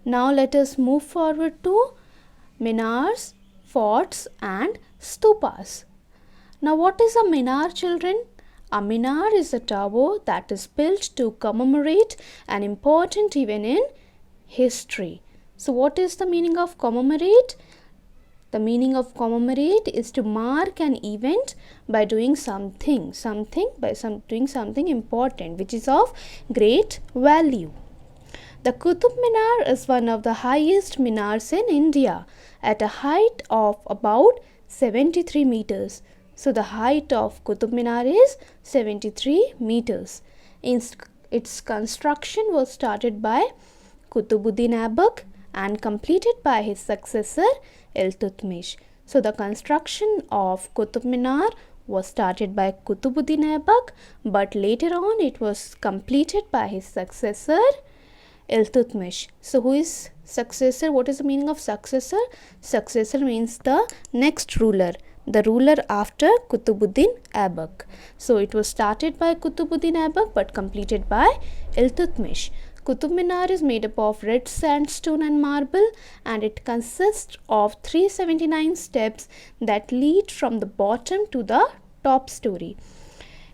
Now let us move forward to minars, forts and stupas. Now what is a minar, children? A minar is a tower that is built to commemorate an important event in history. So what is the meaning of commemorate? The meaning of commemorate is to mark an event by doing something important which is of great value. The Qutub Minar is one of the highest minars in India at a height of about 73 meters. So the height of Qutub Minar is 73 meters. Its construction was started by Qutbuddin Aibak and completed by his successor Iltutmish. So the construction of Qutub Minar was started by Qutbuddin Aibak, but later on it was completed by his successor Iltutmish. So who is successor? What is the meaning of successor? Successor means the next ruler, the ruler after Qutbuddin Aibak. So it was started by Qutbuddin Aibak but completed by Iltutmish. Qutub Minar is made up of red sandstone and marble, and it consists of 379 steps that lead from the bottom to the top story.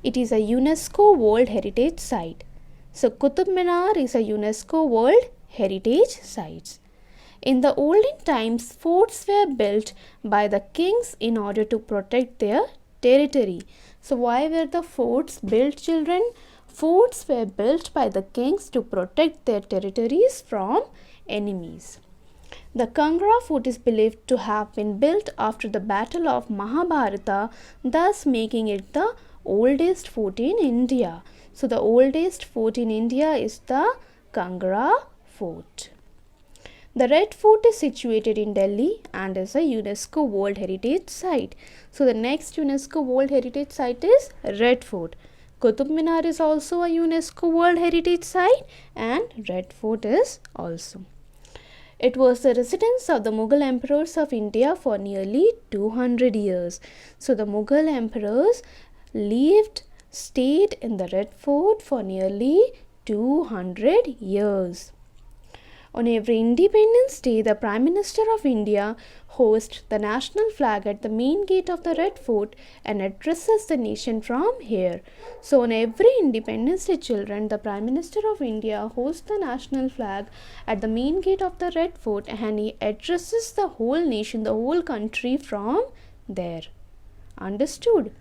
It is a UNESCO World Heritage Site. So Qutub Minar is a UNESCO World Heritage Site. In the olden times, forts were built by the kings in order to protect their territory. So why were the forts built, children? Forts were built by the kings to protect their territories from enemies. The Kangra fort is believed to have been built after the battle of Mahabharata, thus making it the oldest fort in India. So the oldest fort in India is the Kangra fort. The Red Fort is situated in Delhi and is a UNESCO World Heritage Site. So the next UNESCO World Heritage Site is Red Fort. Qutub Minar is also a UNESCO World Heritage Site and Red Fort is also. It was the residence of the Mughal emperors of India for nearly 200 years. So the Mughal emperors stayed in the Red Fort for nearly 200 years. On every Independence Day, the Prime Minister of India hoists the national flag at the main gate of the Red Fort and addresses the nation from here. So on every Independence Day, children, the Prime Minister of India hoists the national flag at the main gate of the Red Fort and he addresses the whole nation, the whole country from there. Understood?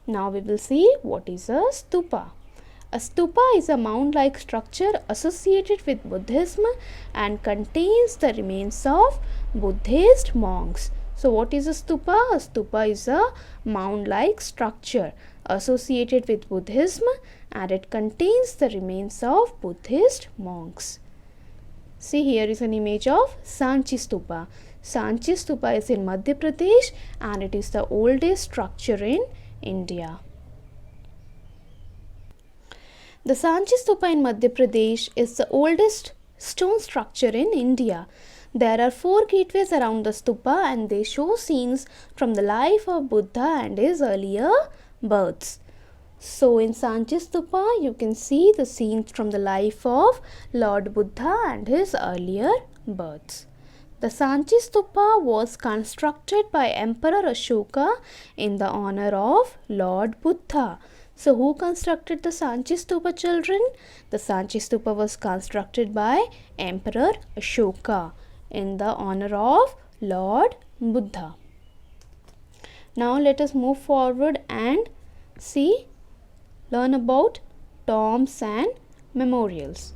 Now we will see what is a stupa. A stupa is a mound-like structure associated with Buddhism and contains the remains of Buddhist monks. So what is a stupa? A stupa is a mound-like structure associated with Buddhism and it contains the remains of Buddhist monks. See, here is an image of Sanchi Stupa. Sanchi Stupa is in Madhya Pradesh and it is the oldest structure in India. The Sanchi Stupa in Madhya Pradesh is the oldest stone structure in India. There are 4 gateways around the stupa and they show scenes from the life of Buddha and his earlier births. So in Sanchi Stupa you can see the scenes from the life of Lord Buddha and his earlier births. The Sanchi Stupa was constructed by Emperor Ashoka in the honor of Lord Buddha. So who constructed the Sanchi Stupa, children? The Sanchi Stupa was constructed by Emperor Ashoka in the honor of Lord Buddha. Now let us move forward and learn about tombs and memorials.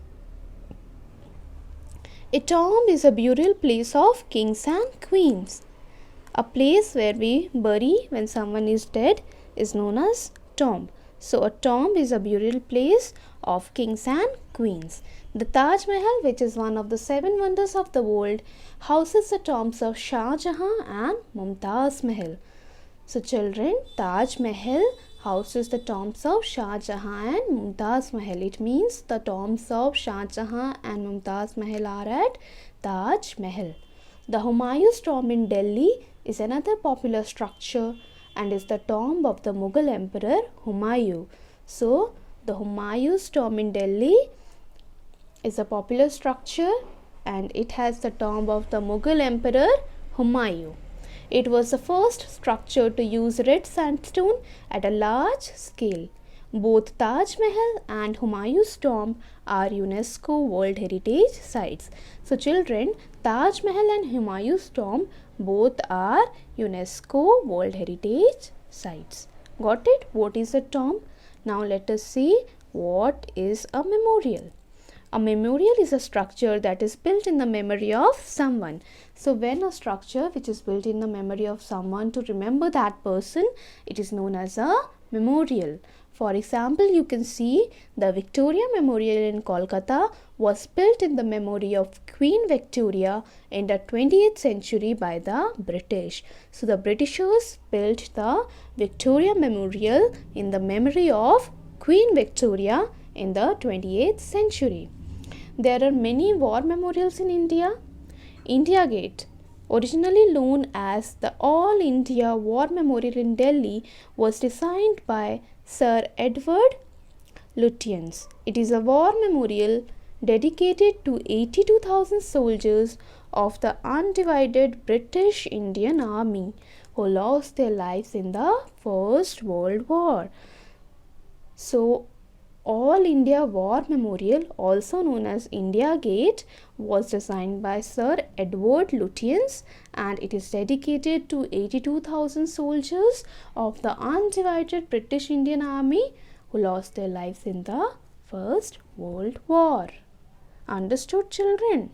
A tomb is a burial place of kings and queens. A place where we bury when someone is dead is known as tomb. So a tomb is a burial place of kings and queens. The Taj Mahal, which is one of the 7 wonders of the world, houses the tombs of Shah Jahan and Mumtaz Mahal. So children, Taj Mahal houses the tombs of Shah Jahan and Mumtaz Mahal. It means the tombs of Shah Jahan and Mumtaz Mahal are at Taj Mahal. The Humayun's tomb in Delhi is another popular structure and is the tomb of the Mughal Emperor Humayun. So the Humayun's tomb in Delhi is a popular structure and it has the tomb of the Mughal Emperor Humayun. It was the first structure to use red sandstone at a large scale. Both Taj Mahal and Humayun's tomb are UNESCO World Heritage Sites. So children, Taj Mahal and Humayun's tomb both are UNESCO World Heritage Sites. Got it? What is a tomb? Now let us see what is a memorial. A memorial is a structure that is built in the memory of someone. So when a structure which is built in the memory of someone to remember that person, it is known as a memorial. For example, you can see the Victoria Memorial in Kolkata was built in the memory of Queen Victoria in the 20th century by the British. So the Britishers built the Victoria Memorial in the memory of Queen Victoria in the 20th century. There are many war memorials in India. India Gate, originally known as the All India War Memorial in Delhi, was designed by Sir Edward Lutyens. It is a war memorial dedicated to 82,000 soldiers of the undivided British Indian Army who lost their lives in the First World War. So, All India War Memorial, also known as India Gate, was designed by Sir Edward Lutyens and it is dedicated to 82,000 soldiers of the undivided British Indian Army who lost their lives in the First World War. Understood, children?